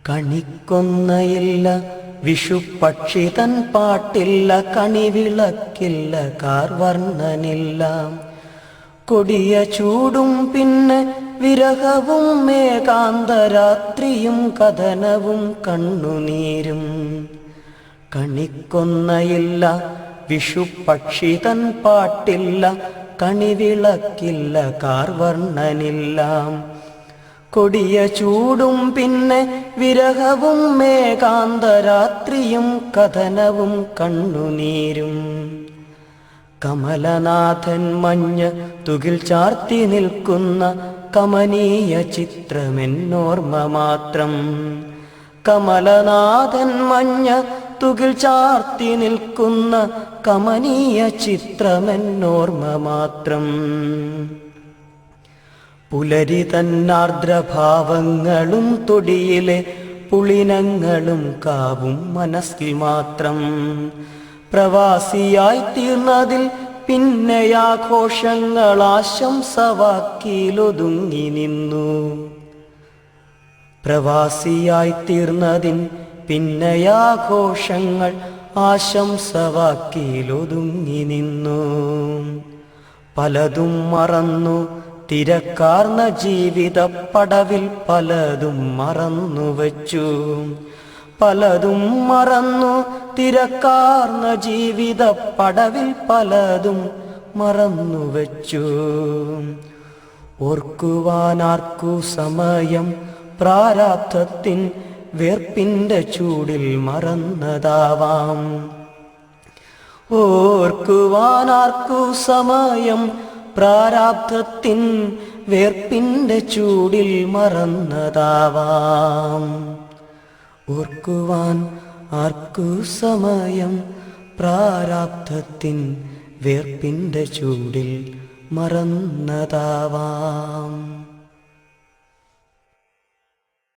കണിക്കൊന്നയില്ല, വിഷുപ്പക്ഷി തൻ പാട്ടില്ല, കണിവിളക്കില്ല, കാർവർണ്ണനില്ല. കൊടിയ ചൂടും പിന്നെ വിരഹവും ഏകാന്തരാത്രിയും കഥനവും കണ്ണുനീരും. കണിക്കൊന്നയില്ല, വിഷുപ്പക്ഷി തൻ പാട്ടില്ല, കണിവിളക്കില്ല, കാർവർണ്ണനില്ല. കൊടിയ ചൂടും പിന്നെ വിരഹവും ഏകാന്തരാത്രിയും കഥനവും കണ്ണുനീരും. കമലനാഥൻ മഞ്ഞ് തുകിൽ ചാർത്തി നിൽക്കുന്ന കമനീയ ചിത്രമെന്നോർമ്മ മാത്രം. കമലനാഥൻ മഞ്ഞ് തുകിൽ ചാർത്തി നിൽക്കുന്ന കമനീയ ചിത്രമെന്നോർമ്മ മാത്രം. പുലരി തന്നാർദ്രഭാവങ്ങളും തൊടിയിലെ പുളിനങ്ങളും കാവും മനസ്സിൽ മാത്രം. പ്രവാസിയായി തീർന്നതിൽ പിന്നെയാഘോഷങ്ങൾ ആശംസവാക്കിയിലൊതുങ്ങി നിന്നു. പ്രവാസിയായി തീർന്നതിൻ പിന്നെയാഘോഷങ്ങൾ ആശംസവാക്കിയിലൊതുങ്ങി നിന്നു. പലതും മറന്നു തിരക്കാർന്ന ജീവിത പടവിൽ പലതും മറന്നുവച്ചു. പലതും മറന്നു തിരക്കാർന്ന ജീവിത പടവിൽ പലതും മറന്നുവച്ചു. ഓർക്കുവാനാർക്കു സമയം പ്രാരാബ്ധത്തിൻ വേർപ്പിൻ്റെ ചൂടിൽ മറന്നതാവാം. ഓർക്കുവാനാർക്കു സമയം പ്രാരാബ്ധത്തിൻ വേർപ്പിൻ്റെ ചൂടിൽ മറന്നതാവാം. ഓർക്കുവാൻ ആർക്കു സമയം പ്രാരാബ്ധത്തിൻ വേർപ്പിൻ്റെ ചൂടിൽ മറന്നതാവാം.